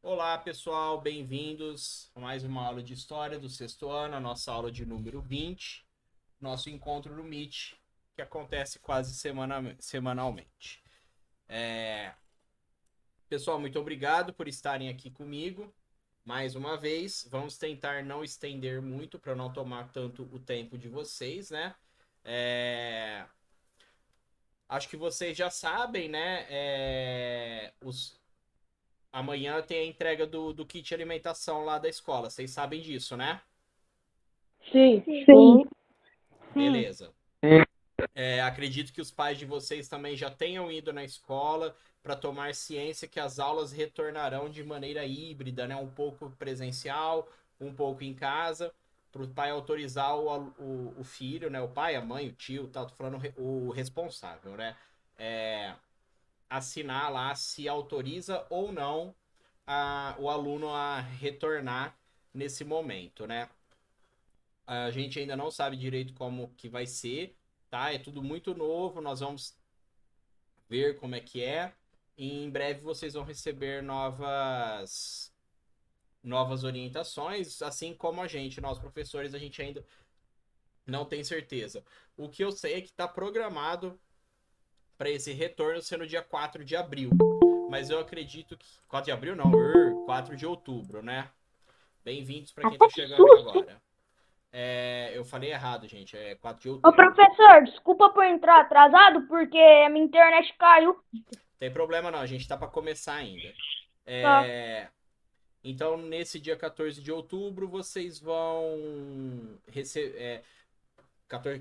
Olá, pessoal, bem-vindos a mais uma aula de História do sexto ano, a nossa aula de número 20, nosso encontro no Meet, que acontece quase semanalmente. Pessoal, muito obrigado por estarem aqui comigo mais uma vez. Vamos tentar não estender muito para não tomar tanto o tempo de vocês, né? É, Acho que vocês já sabem, né? Amanhã tem a entrega do kit alimentação lá da escola. Vocês sabem disso, né? Sim, Sim, Beleza. Acredito que os pais de vocês também já tenham ido na escola para tomar ciência que as aulas retornarão de maneira híbrida, né? Um pouco presencial, um pouco em casa, para o pai autorizar o filho, né? O pai, a mãe, o tio, tá? Tô falando o responsável, né? É, Assinar lá se autoriza ou não o aluno a retornar nesse momento, né? A gente ainda não sabe direito como que vai ser, tá? É tudo muito novo, nós vamos ver como é que é. E em breve vocês vão receber novas orientações, assim como a gente, nós professores, a gente ainda não tem certeza. O que eu sei é que está programado para esse retorno ser no dia 4 de abril. Mas eu acredito que. 4 de abril não, 4 de outubro, né? Bem-vindos para quem até está que chegando aí susto. agora. Eu falei errado, gente. É 4 de Ô, outubro. professor, desculpa por entrar atrasado, porque a minha internet caiu. Tem problema não, a gente tá para começar ainda. Tá. É, Então, nesse dia 14 de outubro, vocês vão receber.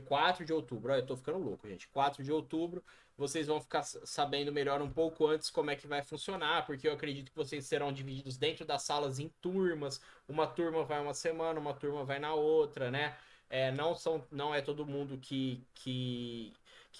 4 de outubro, olha, eu tô ficando louco, gente. 4 de outubro, vocês vão ficar sabendo melhor um pouco antes como é que vai funcionar, porque eu acredito que vocês serão divididos dentro das salas em turmas. Uma turma vai uma semana, uma turma vai na outra, né? Não é todo mundo que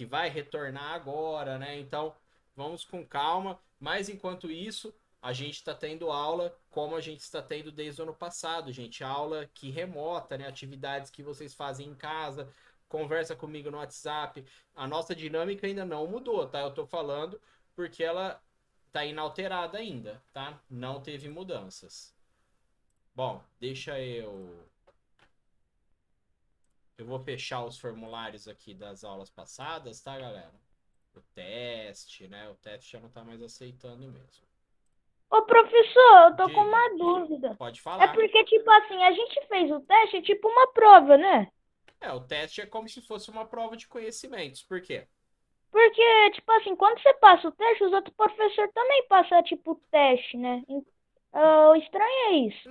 vai retornar agora, né? Então, vamos com calma. Mas enquanto isso, a gente está tendo aula como a gente está tendo desde o ano passado, gente. Aula que remota, né? Atividades que vocês fazem em casa, conversa comigo no WhatsApp. A nossa dinâmica ainda não mudou, tá? Eu tô falando porque ela tá inalterada ainda, tá? Não teve mudanças. Bom, deixa eu. Eu vou fechar os formulários aqui das aulas passadas, tá, galera? O teste, né? O teste já não tá mais aceitando mesmo. Ô, professor, eu tô com Diga, uma dúvida. pode É falar. porque, tipo assim, a gente fez o teste, tipo uma prova, né? O teste é como se fosse uma prova de conhecimentos. Por quê? Porque, tipo assim, quando você passa o teste, os outros professores também passam, tipo, o teste, né? Eu estranhei isso.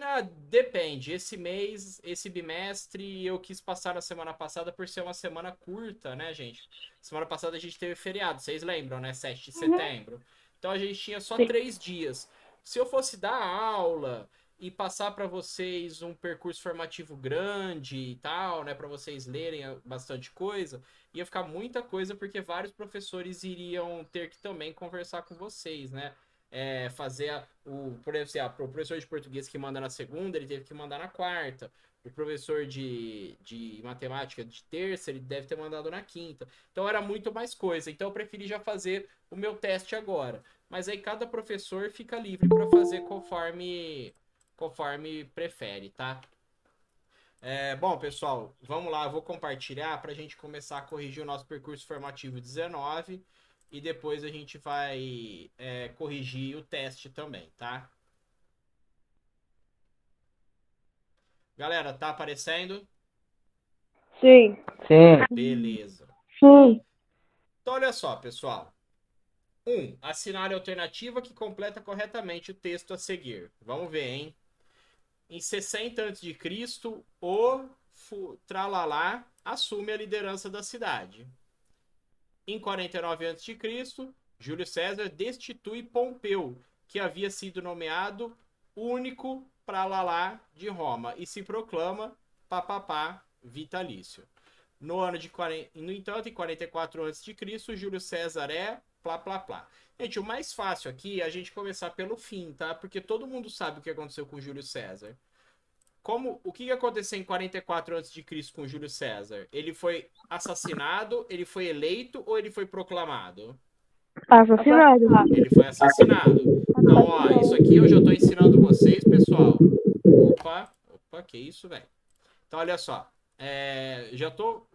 Depende. Esse mês, esse bimestre, eu quis passar na semana passada por ser uma semana curta, né, gente? Semana passada a gente teve feriado, vocês lembram, né? 7 de Uhum. setembro. Então a gente tinha só Sim. 3 dias. Se eu fosse dar aula e passar para vocês um percurso formativo grande e tal, né, para vocês lerem bastante coisa, ia ficar muita coisa porque vários professores iriam ter que também conversar com vocês, né? Fazer por exemplo, o professor de português que manda na segunda, ele teve que mandar na quarta. O professor de matemática de terça, ele deve ter mandado na quinta. Então era muito mais coisa. Então eu preferi já fazer o meu teste agora. Mas aí cada professor fica livre para fazer conforme prefere, tá? Bom, pessoal, vamos lá, eu vou compartilhar para a gente começar a corrigir o nosso percurso formativo 19 e depois a gente vai corrigir o teste também, tá? Galera, tá aparecendo? Sim. sim, Beleza. Sim. Então, olha só, pessoal. Assinale a alternativa que completa corretamente o texto a seguir. Vamos ver, hein? Em 60 a.C., Tralalá assume a liderança da cidade. Em 49 a.C., Júlio César destitui Pompeu, que havia sido nomeado único pralalá de Roma, e se proclama papapá vitalício. No entanto, em 44 a.C., Júlio César plá plá plá. Gente, o mais fácil aqui é a gente começar pelo fim, tá? Porque todo mundo sabe o que aconteceu com Júlio César. O que aconteceu em 44 a.C. com Júlio César? Ele foi assassinado, ele foi eleito ou ele foi proclamado? Assassinado. Ele foi assassinado. Então, ó, isso aqui eu já tô ensinando vocês, pessoal. Opa, que isso, velho. Então, olha só.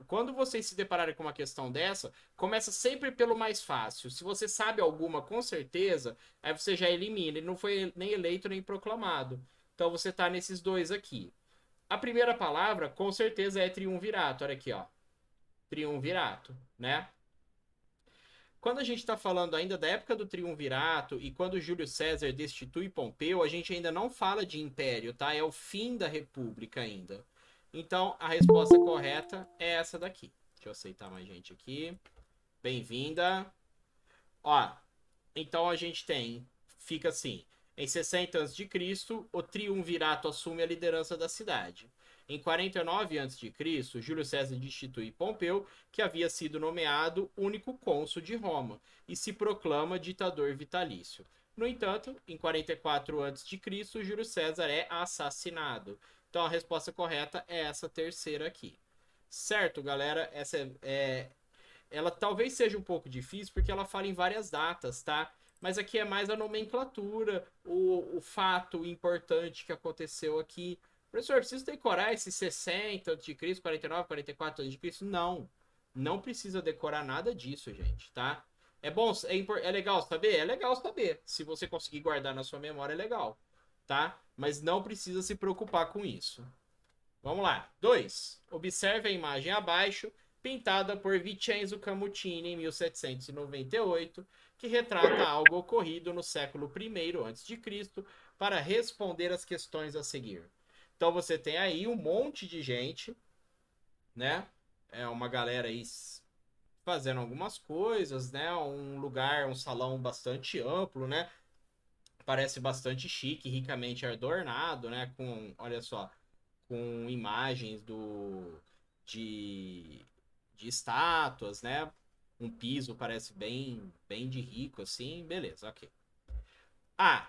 Quando vocês se depararem com uma questão dessa, começa sempre pelo mais fácil. Se você sabe alguma, com certeza, aí você já elimina. Ele não foi nem eleito nem proclamado. Então você tá nesses dois aqui. A primeira palavra, com certeza, é triunvirato. Olha aqui, ó. Triunvirato, né? Quando a gente está falando ainda da época do triunvirato e quando Júlio César destitui Pompeu, a gente ainda não fala de império, tá? É o fim da república ainda. Então, a resposta correta é essa daqui. Deixa eu aceitar mais gente aqui. Bem-vinda. Ó, então a gente fica assim, em 60 a.C., o triunvirato assume a liderança da cidade. Em 49 a.C., Júlio César destitui Pompeu, que havia sido nomeado único cônsul de Roma, e se proclama ditador vitalício. No entanto, em 44 a.C., Júlio César é assassinado. Então a resposta correta é essa terceira aqui. Certo, galera? Ela talvez seja um pouco difícil porque ela fala em várias datas, tá? Mas aqui é mais a nomenclatura, o fato importante que aconteceu aqui. Professor, preciso decorar esses 60 a.C., 49, 44 a.C.? Não. Não precisa decorar nada disso, gente, tá? É bom, é legal saber? É legal saber. Se você conseguir guardar na sua memória, é legal, tá? Mas não precisa se preocupar com isso. Vamos lá. 2. Observe a imagem abaixo, pintada por Vincenzo Camutini em 1798, que retrata algo ocorrido no século I a.C. para responder às questões a seguir. Então você tem aí um monte de gente, né? É uma galera aí fazendo algumas coisas, né? Um lugar, um salão bastante amplo, né? Parece bastante chique, ricamente adornado, né? Com, olha só, com imagens de, de estátuas, né? Um piso parece bem de rico, assim. Beleza, ok. A.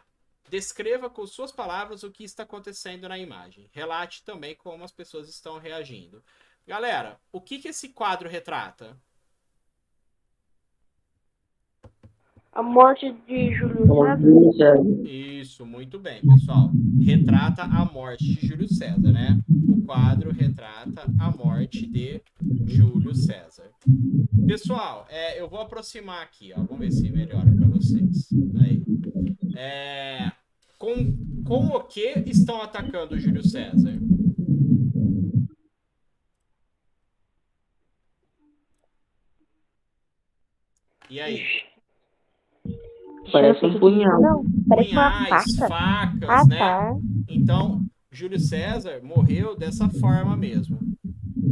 Descreva com suas palavras o que está acontecendo na imagem. Relate também como as pessoas estão reagindo. Galera, o que esse quadro retrata? A morte de Júlio César. Isso, muito bem, pessoal. Retrata a morte de Júlio César, né? O quadro retrata a morte de Júlio César. Pessoal, eu vou aproximar aqui, ó. Vamos ver se melhora para vocês. Aí. Com o que estão atacando o Júlio César? E aí? Parece um punhal. Não, parece uma Punhais, faca. facas, Ah, né? tá. Então, Júlio César morreu dessa forma mesmo,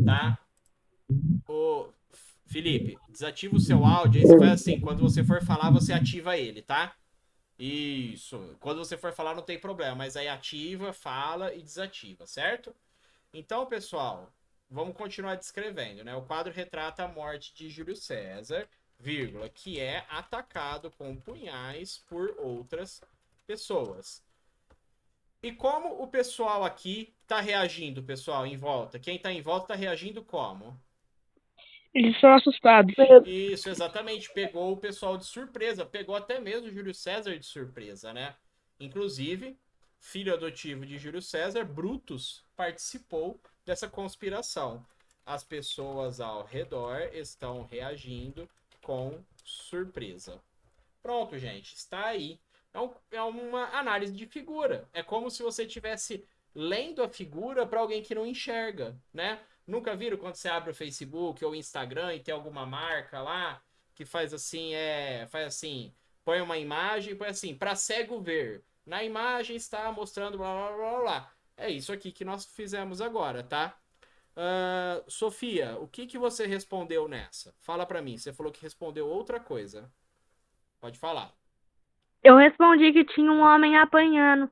tá? Ô, Felipe, desativa o seu áudio, aí você faz assim, quando você for falar, você ativa ele, tá? Isso. Quando você for falar, não tem problema, mas aí ativa, fala e desativa, certo? Então, pessoal, vamos continuar descrevendo, né? O quadro retrata a morte de Júlio César, vírgula, que é atacado com punhais por outras pessoas. E como o pessoal aqui tá reagindo, pessoal, em volta? Quem tá em volta tá reagindo como? Eles são assustados. Isso, exatamente. Pegou o pessoal de surpresa. Pegou até mesmo o Júlio César de surpresa, né? Inclusive, filho adotivo de Júlio César, Brutus, participou dessa conspiração. As pessoas ao redor estão reagindo com surpresa. Pronto, gente. Está aí. É uma análise de figura. É como se você estivesse lendo a figura para alguém que não enxerga, né? Nunca viram quando você abre o Facebook ou o Instagram e tem alguma marca lá que faz assim, põe uma imagem e põe assim, para cego ver. Na imagem está mostrando blá blá blá blá. É isso aqui que nós fizemos agora, tá? Sofia, o que você respondeu nessa? Fala para mim. Você falou que respondeu outra coisa. Pode falar. Eu respondi que tinha um homem apanhando.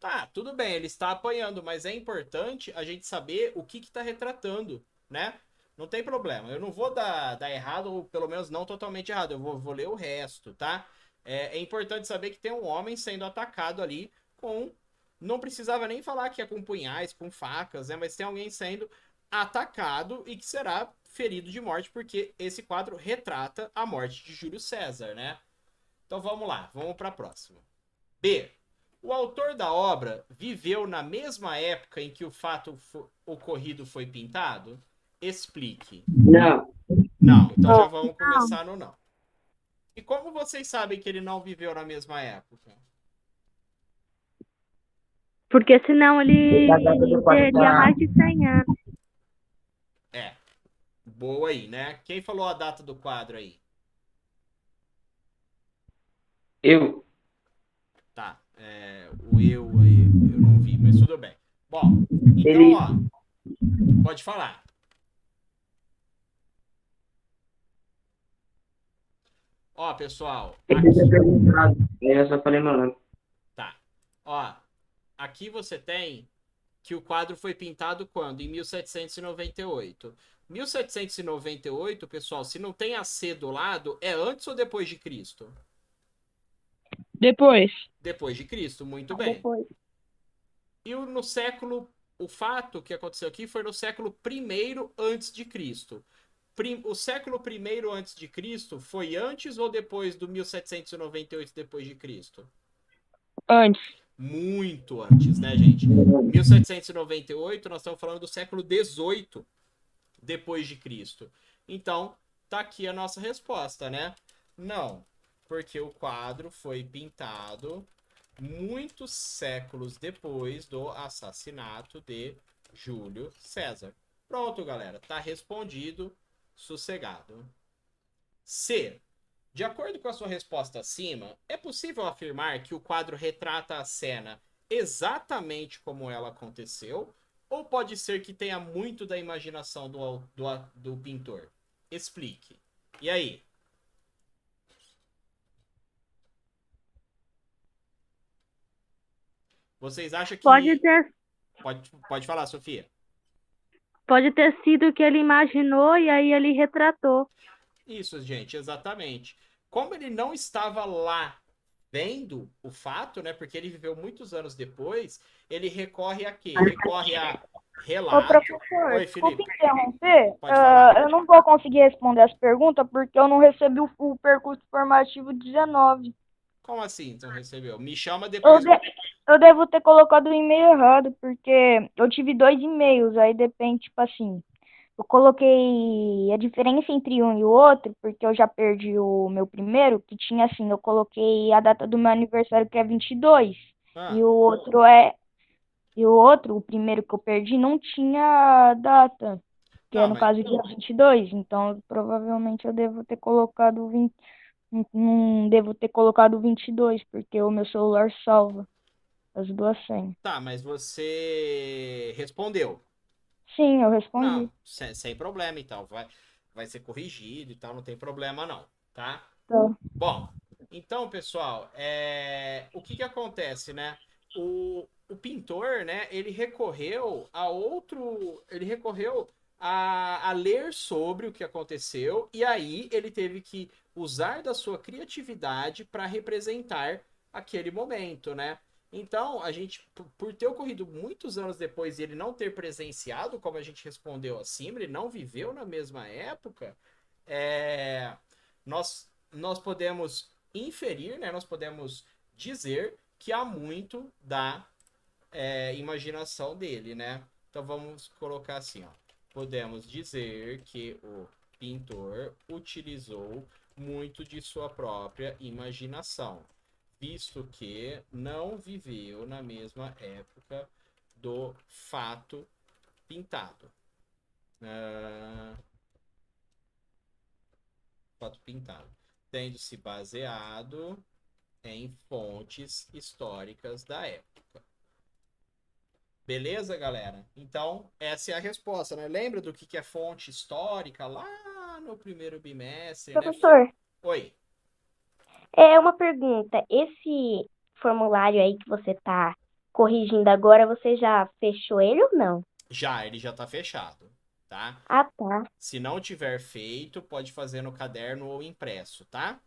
Tá, tudo bem, ele está apanhando, mas é importante a gente saber o que está retratando, né? Não tem problema. Eu não vou dar errado, ou pelo menos não totalmente errado. Eu vou ler o resto, tá? É importante saber que tem um homem sendo atacado ali com. Não precisava nem falar que é com punhais, com facas, né? Mas tem alguém sendo atacado e que será ferido de morte, porque esse quadro retrata a morte de Júlio César, né? Então vamos lá, vamos para a próxima. B. O autor da obra viveu na mesma época em que o fato ocorrido foi pintado? Explique. Não. Não, então já Não. vamos começar no não. E como vocês sabem que ele não viveu na mesma época? Porque senão ele A data do quadro teria tá- mais de 100 anos. É. Boa aí, né? Quem falou a data do quadro aí? Eu. Tá. O eu aí, eu não vi, mas tudo bem. Bom, então, Ele. ó, pode falar. Ó, pessoal, Ele tinha perguntado. Aí eu só falei meu nome. tá. Ó, aqui você tem que o quadro foi pintado quando? Em 1798. 1798, pessoal, se não tem a C do lado, é antes ou depois de Cristo? Depois. Depois de Cristo, muito bem. Depois. E o fato que aconteceu aqui foi no século I antes de Cristo. O século I antes de Cristo foi antes ou depois do 1798 depois de Cristo? Antes. Muito antes, né, gente? 1798, nós estamos falando do século XVIII depois de Cristo. Então, tá aqui a nossa resposta, né? Não, porque o quadro foi pintado muitos séculos depois do assassinato de Júlio César. Pronto, galera, tá respondido, sossegado. C. De acordo com a sua resposta acima, é possível afirmar que o quadro retrata a cena exatamente como ela aconteceu? Ou pode ser que tenha muito da imaginação do pintor? Explique. E aí? Vocês acham que... Pode falar, Sofia. Pode ter sido que ele imaginou e aí ele retratou. Isso, gente, exatamente. Como ele não estava lá vendo o fato, né? Porque ele viveu muitos anos depois, ele recorre a quê? Recorre a Ô, relato. professor, Oi, desculpa Felipe. interromper. Pode falar. Eu não vou conseguir responder as perguntas porque eu não recebi o percurso formativo 19. Como assim, então recebeu? Me chama Eu, depois. eu devo ter colocado o e-mail errado, porque eu tive 2 e-mails, aí depende, tipo assim. Eu coloquei a diferença entre um e o outro, porque eu já perdi o meu primeiro, que tinha assim, eu coloquei a data do meu aniversário, que é 22. Ah, E o outro é. E o outro, o primeiro que eu perdi, não tinha data, que é não, no mas caso dia 22. Então, provavelmente eu devo ter colocado 20. Não devo ter colocado 22, porque o meu celular salva as duas senhas. tá, mas você respondeu. Sim, eu respondi. Não, sem problema, então. Vai ser corrigido e tal, não tem problema não, tá? Tá. Bom, então, pessoal, o que que acontece, né? O pintor, né, ele recorreu a outro, ele recorreu a ler sobre o que aconteceu e aí ele teve que usar da sua criatividade para representar aquele momento, né? Então, a gente, por ter ocorrido muitos anos depois e ele não ter presenciado, como a gente respondeu acima, ele não viveu na mesma época, nós podemos inferir, né? Nós podemos dizer que há muito da imaginação dele, né? Então vamos colocar assim, ó. Podemos dizer que o pintor utilizou muito de sua própria imaginação, visto que não viveu na mesma época do fato pintado. Fato pintado. Tendo se baseado em fontes históricas da época. Beleza, galera? Então, essa é a resposta, né? Lembra do que é fonte histórica lá no primeiro bimestre, né? Professor, Oi. é uma pergunta. Esse formulário aí que você tá corrigindo agora, você já fechou ele ou não? Ele já tá fechado, tá? Ah, tá. Se não tiver feito, pode fazer no caderno ou impresso, tá?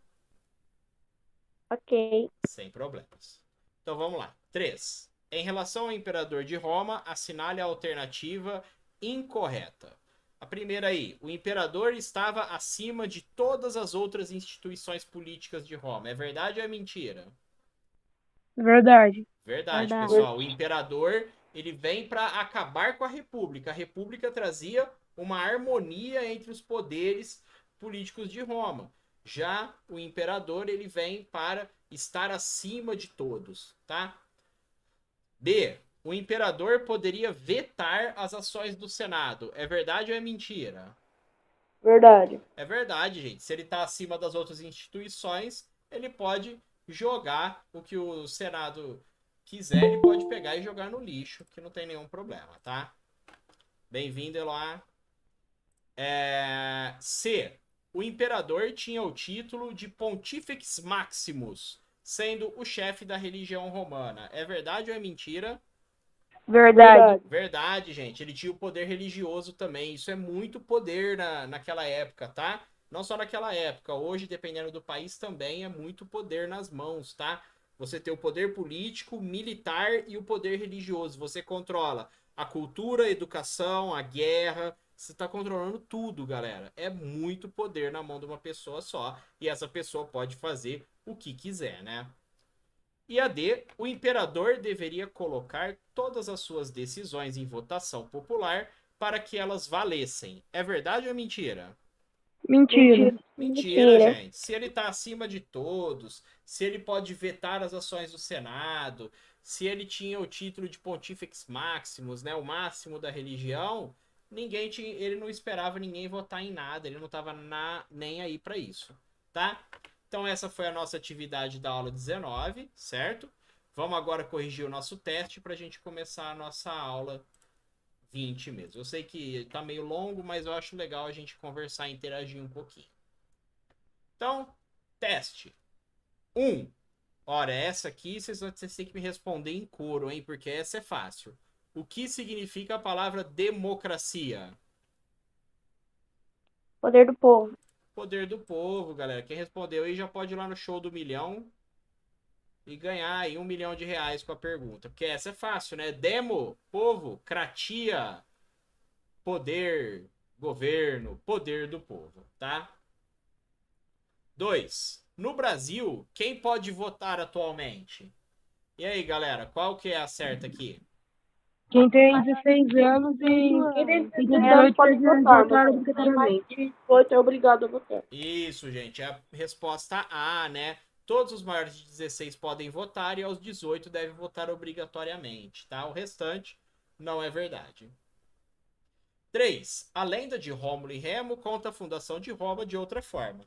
Ok. Sem problemas. Então vamos lá. 3. Em relação ao imperador de Roma, assinale a alternativa incorreta. A primeira aí, o imperador estava acima de todas as outras instituições políticas de Roma. É verdade ou é mentira? Verdade. Verdade, Verdade. pessoal. O imperador, ele vem para acabar com a república. A república trazia uma harmonia entre os poderes políticos de Roma. Já o imperador, ele vem para estar acima de todos, tá? B. O imperador poderia vetar as ações do Senado. É verdade ou é mentira? Verdade. É verdade, gente. Se ele está acima das outras instituições, ele pode jogar o que o Senado quiser, ele pode pegar e jogar no lixo, que não tem nenhum problema, tá? Bem-vindo, Eloá. C. O imperador tinha o título de Pontifex Maximus, sendo o chefe da religião romana. É verdade ou é mentira? Verdade. Verdade, gente. Ele tinha o poder religioso também. Isso é muito poder naquela época, tá? Não só naquela época. Hoje, dependendo do país, também é muito poder nas mãos, tá? Você tem o poder político, militar e o poder religioso. Você controla a cultura, a educação, a guerra. Você está controlando tudo, galera. É muito poder na mão de uma pessoa só. E essa pessoa pode fazer o que quiser, né? E a D, o imperador deveria colocar todas as suas decisões em votação popular para que elas valessem. É verdade ou é mentira? Mentira. Mentira, gente. Se ele está acima de todos, se ele pode vetar as ações do Senado, se ele tinha o título de Pontifex Maximus, né, o máximo da religião, ele não esperava ninguém votar em nada, ele não estava nem aí para isso, tá? Então essa foi a nossa atividade da aula 19, certo? Vamos agora corrigir o nosso teste para a gente começar a nossa aula 20 mesmo. Eu sei que tá meio longo, mas eu acho legal a gente conversar e interagir um pouquinho. Então, teste. 1. Ora, essa aqui vocês têm que me responder em coro, hein? Porque essa é fácil. O que significa a palavra democracia? Poder do povo. Poder do povo, galera. Quem respondeu aí já pode ir lá no show do milhão e ganhar aí R$1 milhão com a pergunta. Porque essa é fácil, né? Demo, povo, cratia, poder, governo, poder do povo, tá? 2. No Brasil, quem pode votar atualmente? E aí, galera, qual que é a certa aqui? Quem tem 16 anos e 18 pode votar, votar mas obrigatoriamente. 18 é obrigado a votar. Isso, gente, é a resposta A, né? Todos os maiores de 16 podem votar e aos 18 devem votar obrigatoriamente, tá? O restante não é verdade. 3. A lenda de Rômulo e Remo conta a fundação de Roma de outra forma.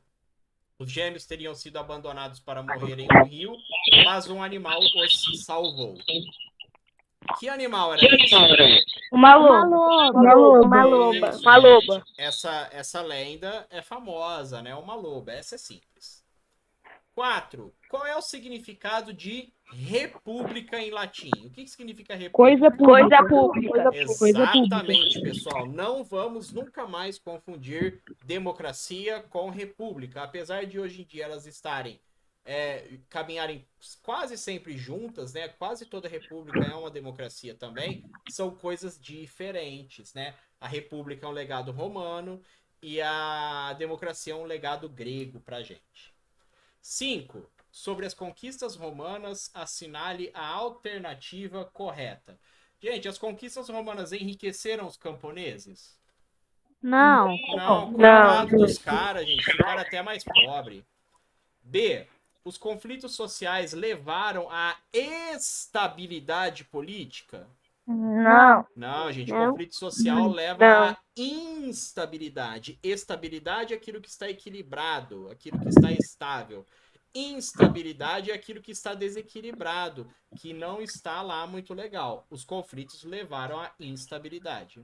Os gêmeos teriam sido abandonados para morrerem no rio, mas um animal os salvou. Que animal era esse? Uma loba. Uma loba. Isso, Uma loba. gente. Essa lenda é famosa, né? Uma loba. Essa é simples. 4. Qual é o significado de república em latim? O que significa república? Coisa pública. Exatamente, pessoal. Não vamos nunca mais confundir democracia com república. Apesar de hoje em dia elas estarem caminharem quase sempre juntas, né? Quase toda república é uma democracia também. São coisas diferentes, né? A república é um legado romano e a democracia é um legado grego pra gente. 5. Sobre as conquistas romanas, assinale a alternativa correta. Gente, as conquistas romanas enriqueceram os camponeses? Não. Não, coitado dos caras, gente. Ficaram até mais pobres. B. Os conflitos sociais levaram à estabilidade política? Não. Não, gente. Não. Conflito social leva à instabilidade. Estabilidade é aquilo que está equilibrado, aquilo que está estável. Instabilidade é aquilo que está desequilibrado, que não está lá muito legal. Os conflitos levaram à instabilidade.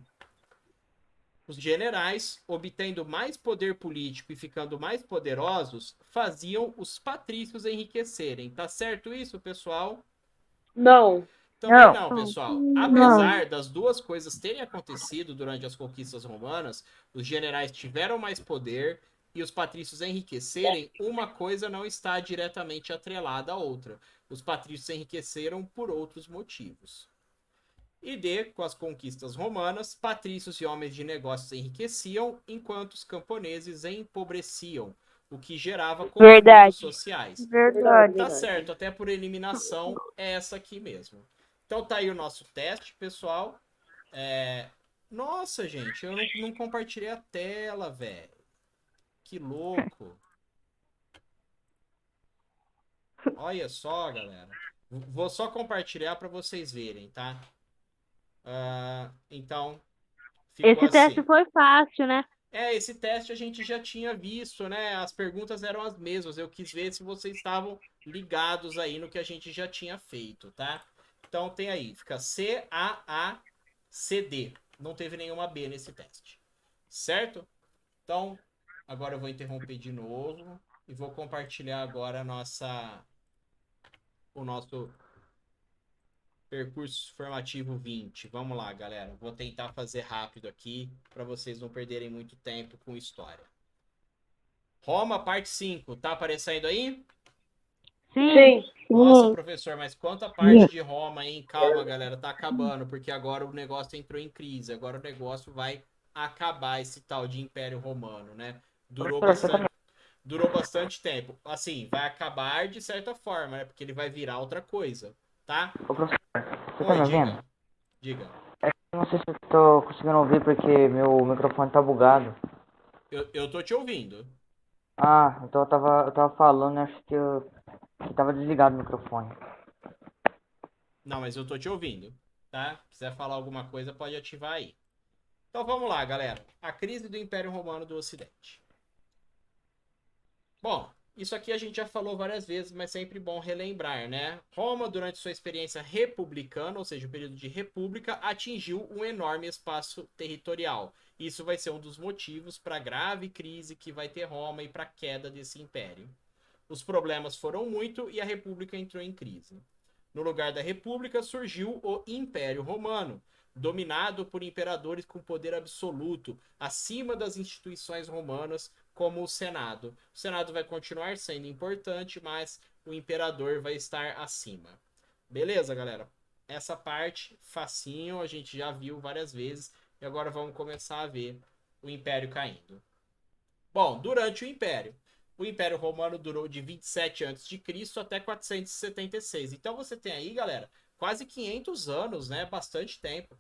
Os generais, obtendo mais poder político e ficando mais poderosos, faziam os patrícios enriquecerem. Tá certo isso, pessoal? Não. Também não, pessoal. Apesar das duas coisas terem acontecido durante as conquistas romanas, os generais tiveram mais poder e os patrícios enriquecerem, uma coisa não está diretamente atrelada à outra. Os patrícios enriqueceram por outros motivos. E D, com as conquistas romanas, patrícios e homens de negócios enriqueciam, enquanto os camponeses empobreciam, o que gerava conflitos Verdade. sociais. Verdade. Tá certo, até por eliminação é essa aqui mesmo. Então tá aí o nosso teste, pessoal. Nossa, gente, eu não compartilhei a tela, velho. Que louco. Olha só, galera. Vou só compartilhar para vocês verem, tá? Então, ficou Esse teste assim. foi fácil, né? Esse teste a gente já tinha visto, né? As perguntas eram as mesmas. Eu quis ver se vocês estavam ligados aí no que a gente já tinha feito, tá? Então tem aí, fica C-A-A-C-D. Não teve nenhuma B nesse teste. Certo? Então, agora eu vou interromper de novo e vou compartilhar agora o nosso percurso formativo 20. Vamos lá, galera. Vou tentar fazer rápido aqui para vocês não perderem muito tempo com história. Roma, parte 5. Tá aparecendo aí? Sim. Sim. Nossa, professor, mas quanto a parte de Roma, hein? Calma, galera, tá acabando, porque agora o negócio entrou em crise. Agora o negócio vai acabar, esse tal de Império Romano, né? Durou bastante tempo. Assim, vai acabar de certa forma, né? Porque ele vai virar outra coisa, tá? Ô, professor, você tá Oi, me diga. ouvindo? Diga. Eu não sei se eu tô conseguindo ouvir porque meu microfone tá bugado. Eu tô te ouvindo. Ah, então eu tava falando, acho que tava desligado o microfone. Não, mas eu tô te ouvindo, tá? Se quiser falar alguma coisa, pode ativar aí. Então vamos lá, galera. A crise do Império Romano do Ocidente. Bom, isso aqui a gente já falou várias vezes, mas sempre bom relembrar, né? Roma, durante sua experiência republicana, ou seja, o período de república, atingiu um enorme espaço territorial. Isso vai ser um dos motivos para a grave crise que vai ter Roma e para a queda desse império. Os problemas foram muito e a república entrou em crise. No lugar da república surgiu o Império Romano, dominado por imperadores com poder absoluto, acima das instituições romanas, como o Senado. O Senado vai continuar sendo importante, mas o imperador vai estar acima. Beleza, galera? Essa parte, facinho, a gente já viu várias vezes, e agora vamos começar a ver o Império caindo. Bom, durante o Império Romano durou de 27 a.C. até 476. Então você tem aí, galera, quase 500 anos, né? Bastante tempo.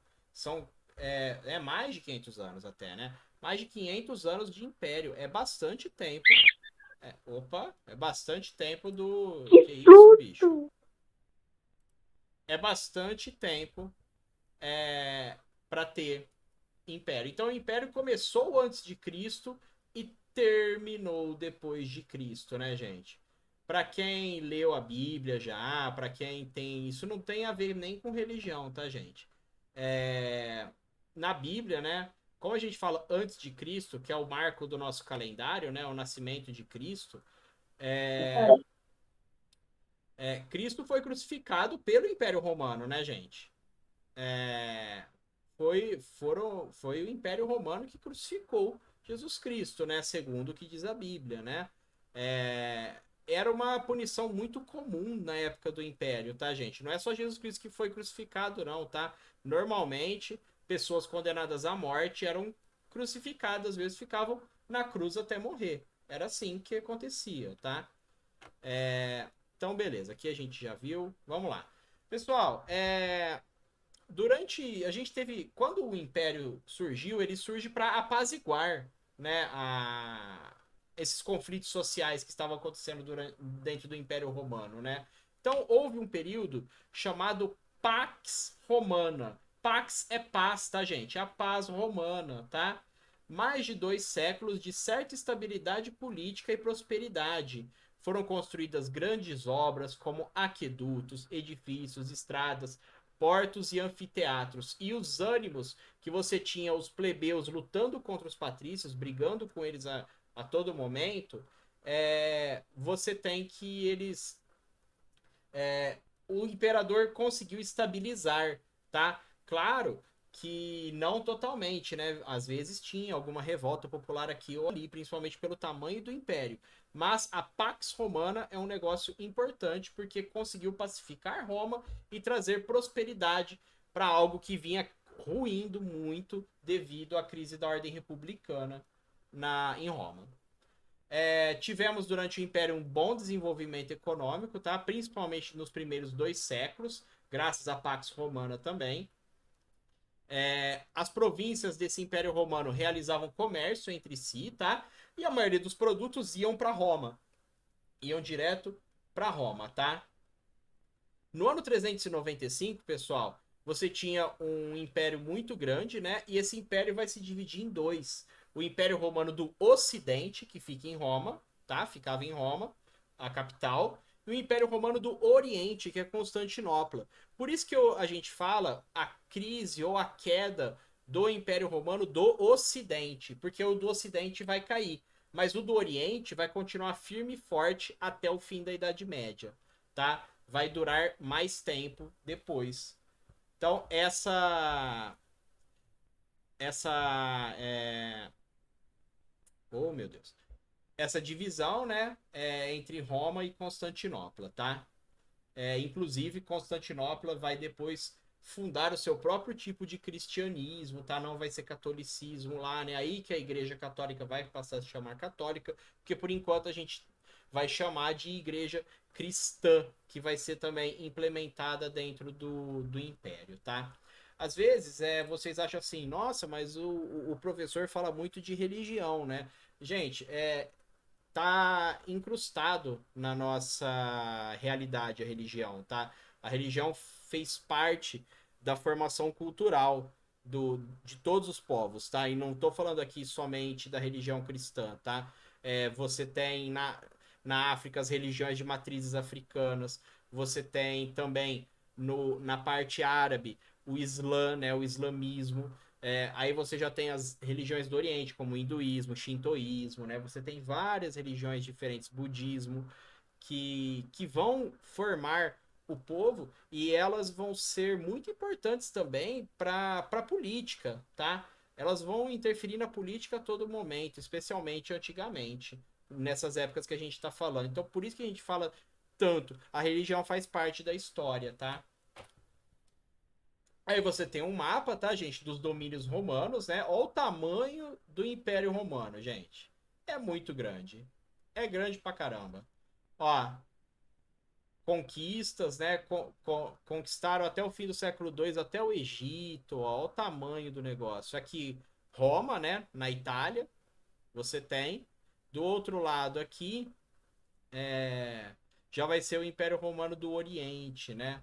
É mais de 500 anos até, né? Mais de 500 anos de império. É bastante tempo. É bastante tempo do... Que isso, bicho? É bastante tempo para ter império. Então o império começou antes de Cristo e terminou depois de Cristo, né, gente? Para quem leu a Bíblia já, para quem tem... Isso não tem a ver nem com religião, tá, gente? Na Bíblia, né? Como a gente fala antes de Cristo, que é o marco do nosso calendário, né? O nascimento de Cristo. Cristo foi crucificado pelo Império Romano, né, gente? Foi o Império Romano que crucificou Jesus Cristo, né? Segundo o que diz a Bíblia, né? Era uma punição muito comum na época do Império, tá, gente? Não é só Jesus Cristo que foi crucificado, não, tá? Normalmente, pessoas condenadas à morte eram crucificadas, às vezes ficavam na cruz até morrer. Era assim que acontecia, tá? Então, beleza. Aqui a gente já viu. Vamos lá. Pessoal, a gente teve, quando o Império surgiu, ele surge para apaziguar, né, esses conflitos sociais que estavam acontecendo dentro do Império Romano, né? Então houve um período chamado Pax Romana. Pax é paz, tá, gente? É a paz romana, tá? Mais de 2 séculos de certa estabilidade política e prosperidade. Foram construídas grandes obras como aquedutos, edifícios, estradas, portos e anfiteatros. E os ânimos que você tinha, os plebeus lutando contra os patrícios, brigando com eles a todo momento, você tem que eles... o imperador conseguiu estabilizar, tá? Claro que não totalmente, né? Às vezes tinha alguma revolta popular aqui ou ali, principalmente pelo tamanho do império. Mas a Pax Romana é um negócio importante porque conseguiu pacificar Roma e trazer prosperidade para algo que vinha ruindo muito devido à crise da ordem republicana em Roma. Tivemos durante o Império um bom desenvolvimento econômico, tá? Principalmente nos primeiros 2 séculos, graças à Pax Romana também. As províncias desse Império Romano realizavam comércio entre si, tá? E a maioria dos produtos iam para Roma. Iam direto para Roma, tá? No ano 395, pessoal, você tinha um império muito grande, né? E esse império vai se dividir em 2. O Império Romano do Ocidente, que fica em Roma, tá? Ficava em Roma, a capital. E o Império Romano do Oriente, que é Constantinopla. Por isso que a gente fala a crise ou a queda do Império Romano do Ocidente, porque o do Ocidente vai cair. Mas o do Oriente vai continuar firme e forte até o fim da Idade Média, tá? Vai durar mais tempo depois. Então, oh, meu Deus. Essa divisão, né, entre Roma e Constantinopla, tá? Inclusive, Constantinopla vai depois fundar o seu próprio tipo de cristianismo, tá? Não vai ser catolicismo lá, né? Aí que a Igreja Católica vai passar a se chamar católica, porque por enquanto a gente vai chamar de Igreja Cristã, que vai ser também implementada dentro do Império, tá? Às vezes, vocês acham assim, nossa, mas o professor fala muito de religião, né? Gente, tá incrustado na nossa realidade a religião, tá? A religião fez parte da formação cultural de todos os povos, tá? E não tô falando aqui somente da religião cristã, tá? Você tem na África as religiões de matrizes africanas, você tem também na parte árabe o Islã, né? O islamismo. Aí você já tem as religiões do Oriente, como o hinduísmo, o shintoísmo, né? Você tem várias religiões diferentes, budismo, que vão formar o povo e elas vão ser muito importantes também para a política, tá? Elas vão interferir na política a todo momento, especialmente antigamente, nessas épocas que a gente está falando. Então, por isso que a gente fala tanto, a religião faz parte da história, tá? Aí você tem um mapa, tá, gente, dos domínios romanos, né? Olha o tamanho do Império Romano, gente. É muito grande. É grande pra caramba. Ó, conquistas, né? Conquistaram até o fim do século II, até o Egito. Ó, olha o tamanho do negócio. Aqui, Roma, né? Na Itália, você tem. Do outro lado aqui, já vai ser o Império Romano do Oriente, né?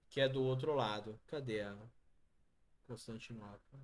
Que é do outro lado. Cadê a Constantinopla?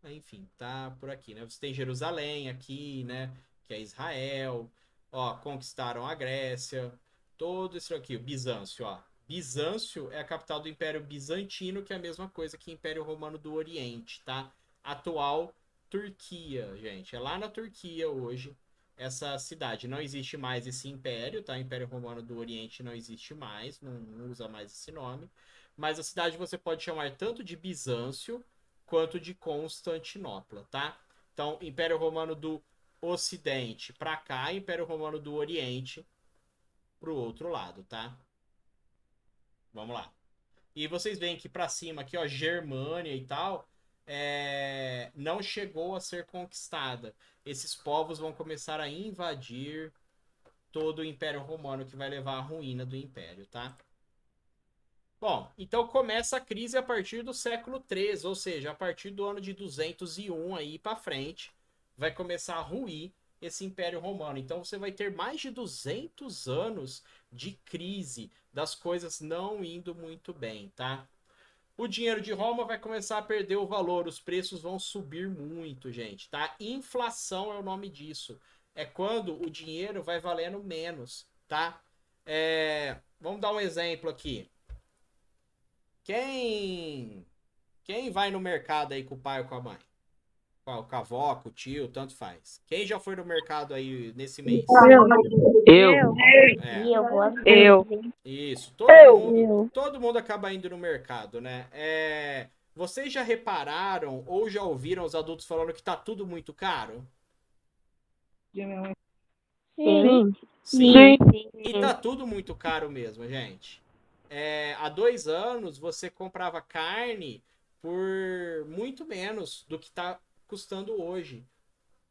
Enfim, tá por aqui, né? Você tem Jerusalém aqui, né? Que é Israel. Ó, conquistaram a Grécia. Todo isso aqui, o Bizâncio, ó. Bizâncio é a capital do Império Bizantino, que é a mesma coisa que Império Romano do Oriente, tá? Atual Turquia, gente. É lá na Turquia hoje essa cidade. Não existe mais esse império, tá? Império Romano do Oriente não existe mais, não usa mais esse nome. Mas a cidade você pode chamar tanto de Bizâncio quanto de Constantinopla, tá? Então, Império Romano do Ocidente para cá, Império Romano do Oriente pro outro lado, tá? Vamos lá. E vocês veem que para cima aqui, ó, Germânia e tal, não chegou a ser conquistada. Esses povos vão começar a invadir todo o Império Romano, que vai levar à ruína do Império, tá? Bom, então começa a crise a partir do século III, ou seja, a partir do ano de 201 aí para frente, vai começar a ruir esse Império Romano. Então você vai ter mais de 200 anos de crise, das coisas não indo muito bem, tá? O dinheiro de Roma vai começar a perder o valor, os preços vão subir muito, gente, tá? Inflação é o nome disso. É quando o dinheiro vai valendo menos, tá? Vamos dar um exemplo aqui. Quem vai no mercado aí com o pai ou com a mãe? Com a avó, com o tio, tanto faz. Quem já foi no mercado aí nesse mês? Eu. E eu gosto. Eu. Isso, Eu. todo mundo acaba indo no mercado, né? Vocês já repararam ou já ouviram os adultos falando que tá tudo muito caro? Sim. Sim. Sim. E tá tudo muito caro mesmo, gente. há 2 anos você comprava carne por muito menos do que está custando hoje.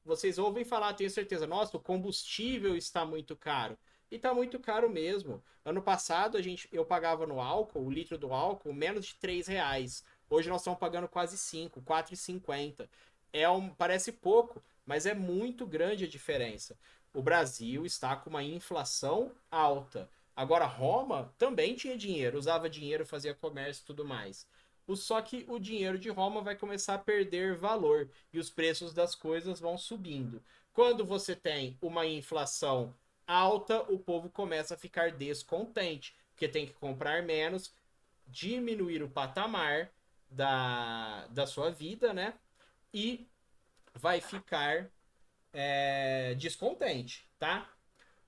Vocês ouvem falar, tenho certeza, nossa, o combustível está muito caro. E está muito caro mesmo. Ano passado eu pagava no álcool, o litro do álcool, menos de R$ 3. Hoje nós estamos pagando quase 5, R$ 4,50. Parece pouco, mas é muito grande a diferença. O Brasil está com uma inflação alta. Agora, Roma também tinha dinheiro, usava dinheiro, fazia comércio e tudo mais. Só que o dinheiro de Roma vai começar a perder valor e os preços das coisas vão subindo. Quando você tem uma inflação alta, o povo começa a ficar descontente, porque tem que comprar menos, diminuir o patamar da sua vida, né? E vai ficar descontente, tá?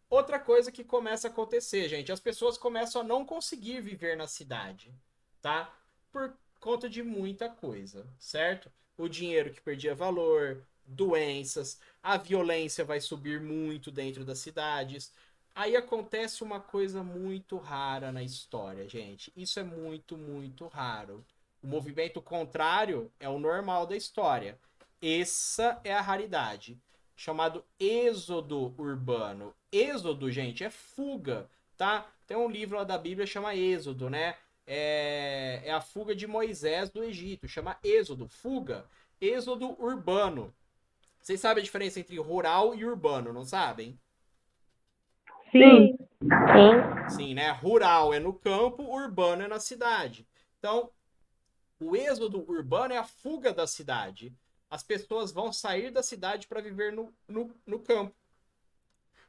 Outra coisa que começa a acontecer, gente, as pessoas começam a não conseguir viver na cidade, tá? Por conta de muita coisa, certo? O dinheiro que perdia valor, doenças, a violência vai subir muito dentro das cidades. Aí acontece uma coisa muito rara na história, gente. Isso é muito, muito raro. O movimento contrário é o normal da história. Essa é a raridade, chamado êxodo urbano. Êxodo, gente, é fuga, tá? Tem um livro lá da Bíblia que chama Êxodo, né? É a fuga de Moisés do Egito, chama Êxodo, fuga. Êxodo urbano. Vocês sabem a diferença entre rural e urbano, não sabem? Sim. Sim. Sim, né? Rural é no campo, urbano é na cidade. Então, o êxodo urbano é a fuga da cidade. As pessoas vão sair da cidade para viver no campo.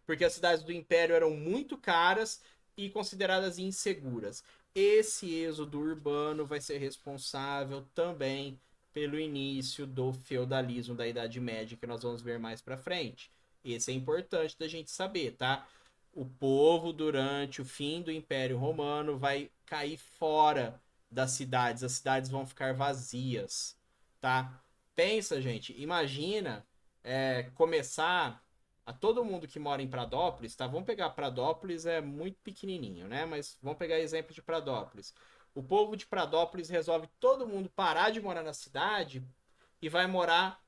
Porque as cidades do Império eram muito caras e consideradas inseguras. Esse êxodo urbano vai ser responsável também pelo início do feudalismo da Idade Média, que nós vamos ver mais para frente. Esse é importante da gente saber, tá? O povo, durante o fim do Império Romano, vai cair fora das cidades. As cidades vão ficar vazias, tá? Pensa, gente, imagina começar a todo mundo que mora em Pradópolis, tá? Vamos pegar Pradópolis, é muito pequenininho, né? Mas vamos pegar exemplo de Pradópolis. O povo de Pradópolis resolve todo mundo parar de morar na cidade e vai morar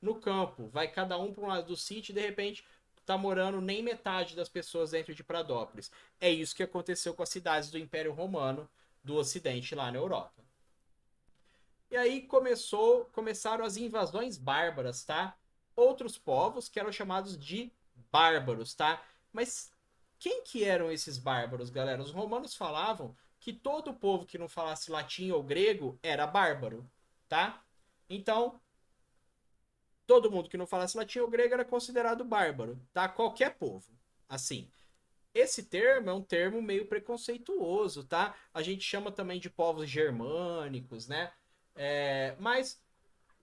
no campo. Vai cada um para um lado do sítio e de repente tá morando nem metade das pessoas dentro de Pradópolis. É isso que aconteceu com as cidades do Império Romano do Ocidente lá na Europa. E aí começaram as invasões bárbaras, tá? Outros povos que eram chamados de bárbaros, tá? Mas quem que eram esses bárbaros, galera? Os romanos falavam que todo povo que não falasse latim ou grego era bárbaro, tá? Então, todo mundo que não falasse latim ou grego era considerado bárbaro, tá? Qualquer povo, assim. Esse termo é um termo meio preconceituoso, tá? A gente chama também de povos germânicos, né? Mas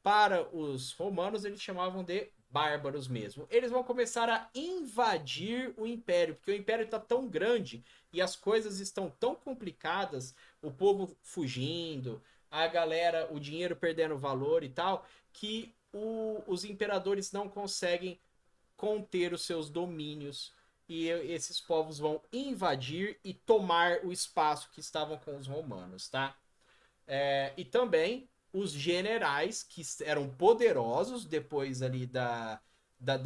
para os romanos eles chamavam de bárbaros mesmo. Eles vão começar a invadir o império, porque o império está tão grande e as coisas estão tão complicadas, o povo fugindo, a galera, o dinheiro perdendo valor e tal, que os imperadores não conseguem conter os seus domínios e esses povos vão invadir e tomar o espaço que estavam com os romanos, tá? E também os generais, que eram poderosos depois ali da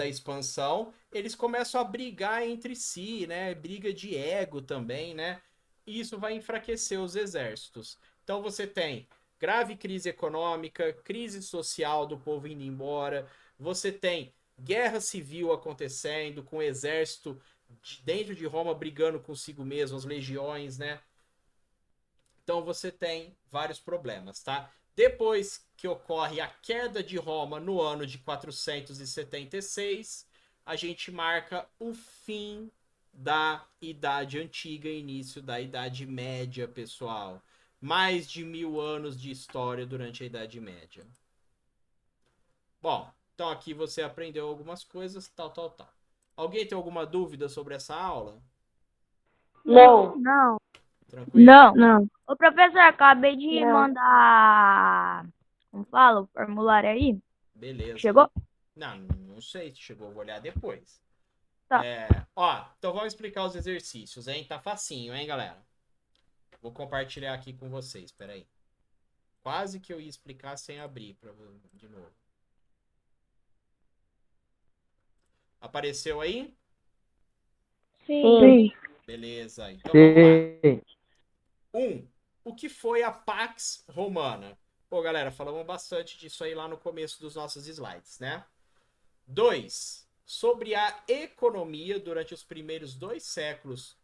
expansão, eles começam a brigar entre si, né? Briga de ego também, né? E isso vai enfraquecer os exércitos. Então você tem grave crise econômica, crise social do povo indo embora, você tem guerra civil acontecendo, com o exército dentro de Roma brigando consigo mesmo, as legiões, né? Então você tem vários problemas, tá? Depois que ocorre a queda de Roma no ano de 476, a gente marca o fim da Idade Antiga, início da Idade Média, pessoal. Mais de 1000 anos de história durante a Idade Média. Bom, então aqui você aprendeu algumas coisas, tal. Alguém tem alguma dúvida sobre essa aula? Não. Não. Tranquilo? Não. Não. Ô, professor, acabei de Não. mandar, como fala, o formulário aí. Beleza. Chegou? Não sei se chegou, vou olhar depois. Tá. Então vamos explicar os exercícios, hein? Tá facinho, hein, galera? Vou compartilhar aqui com vocês, espera aí. Quase que eu ia explicar sem abrir de novo. Apareceu aí? Sim. Beleza, então vamos lá. Sim. O que foi a Pax Romana? Pô, galera, falamos bastante disso aí lá no começo dos nossos slides, né? 2. Sobre a economia durante os primeiros 2 séculos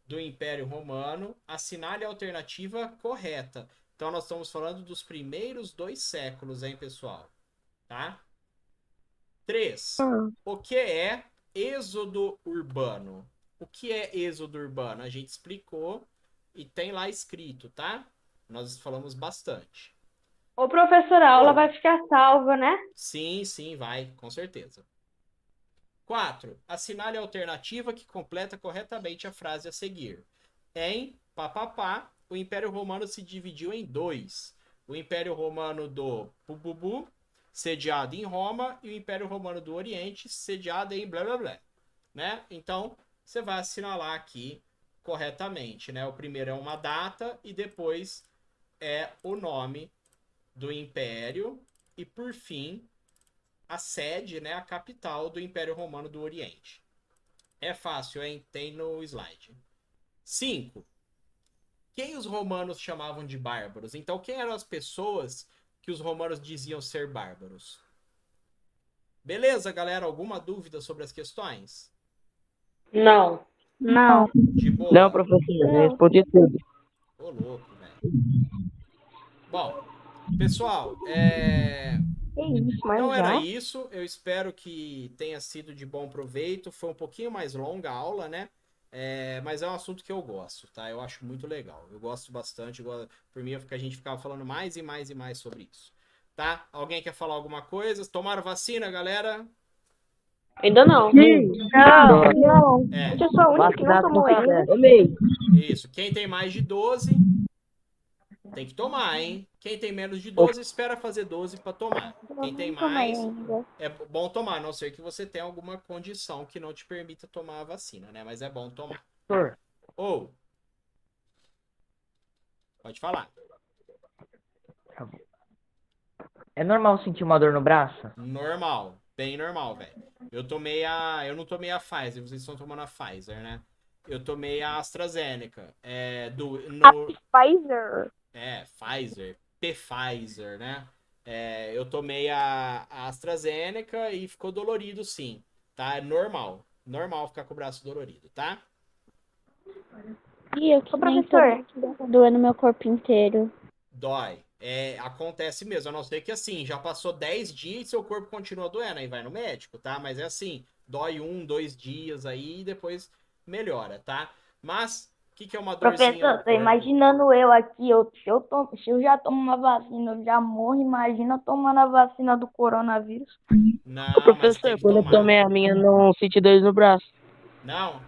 do Império Romano, assinale a alternativa correta. Então, nós estamos falando dos primeiros 2 séculos, hein, pessoal? Tá? 3. O que é êxodo urbano? O que é êxodo urbano? A gente explicou e tem lá escrito, tá? Nós falamos bastante. Ô, professor, a aula vai ficar salva, né? Sim, vai, com certeza. 4. Assinale a alternativa que completa corretamente a frase a seguir. Em papapá, o Império Romano se dividiu em 2. O Império Romano do Bububu, sediado em Roma, e o Império Romano do Oriente, sediado em blá blá blá. Né? Então, você vai assinalar aqui corretamente, né? O primeiro é uma data e depois é o nome do império e, por fim, a sede, né? A capital do Império Romano do Oriente. É fácil, hein? Tem no slide. 5. Quem os romanos chamavam de bárbaros? Então, quem eram as pessoas que os romanos diziam ser bárbaros? Beleza, galera? Alguma dúvida sobre as questões? Não. Não. De boa. Não, professor, eu respondi tudo. Ô, louco, velho. Bom, pessoal, isso, mas então já. era isso. Eu espero que tenha sido de bom proveito. Foi um pouquinho mais longa a aula, né? Mas é um assunto que eu gosto, tá? Eu acho muito legal. Eu gosto bastante. Por mim, a gente ficava falando mais e mais e mais sobre isso. Tá? Alguém quer falar alguma coisa? Tomaram vacina, galera? Ainda não. Não. É, Eu sou a única que não tomou ainda. Tomei. isso. Quem tem mais de 12 tem que tomar, hein? Quem tem menos de 12 espera fazer 12 para tomar. Quem tem Não tomei mais ainda. é bom tomar, a não ser que você tenha alguma condição que não te permita tomar a vacina, né? Mas é bom tomar. Professor, Ou pode falar. é normal sentir uma dor no braço? Normal, bem normal, velho. Eu não tomei a Pfizer, vocês estão tomando a Pfizer, né? Eu tomei a AstraZeneca, Pfizer. Pfizer, Pfizer, né? Eu tomei a AstraZeneca e ficou dolorido, sim, tá? É normal ficar com o braço dolorido, tá? E eu que Ô, nem professor. tô doendo meu corpo inteiro. Dói. Acontece mesmo, a não ser que assim, já passou 10 dias e seu corpo continua doendo, aí vai no médico, tá? Mas é assim, dói 1, 2 dias aí e depois melhora, tá? Mas, o que é uma dorzinha no Professor, tô corpo? imaginando eu aqui, se eu já tomo uma vacina, eu já morro, imagina tomando a vacina do coronavírus. Não, Ô, mas tem professor, que quando eu tomar. tomei a minha, não senti dores no braço. Não?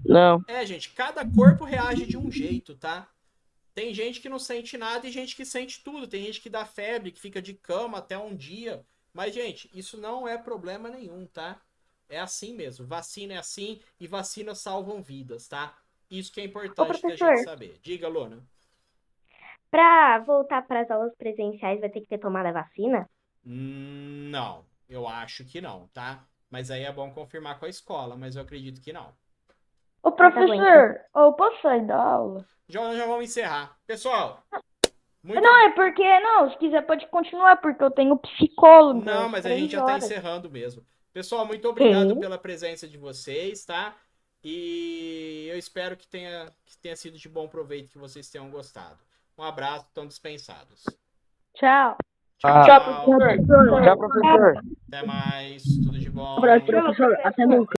Não. Gente, cada corpo reage de um jeito, tá? Tem gente que não sente nada e gente que sente tudo. Tem gente que dá febre, que fica de cama até um dia. Mas, gente, isso não é problema nenhum, tá? É assim mesmo. Vacina é assim e vacinas salvam vidas, tá? Isso que é importante da professor. gente saber. Diga, Luna. Pra voltar para as aulas presenciais, vai ter que ter tomado a vacina? Não, eu acho que não, tá? Mas aí é bom confirmar com a escola, mas eu acredito que não. Ô, professor, eu posso sair da aula? Já vamos encerrar. Pessoal, muito... Não, se quiser pode continuar, porque eu tenho psicólogo. Não, às mas a 3 gente já tá horas. encerrando mesmo. Pessoal, muito obrigado pela presença de vocês, tá? E eu espero que tenha sido de bom proveito, que vocês tenham gostado. Um abraço, estão dispensados. Tchau. Tchau, professor. Tchau, professor. Até mais, tudo de bom. Abraço, professor. Até nunca.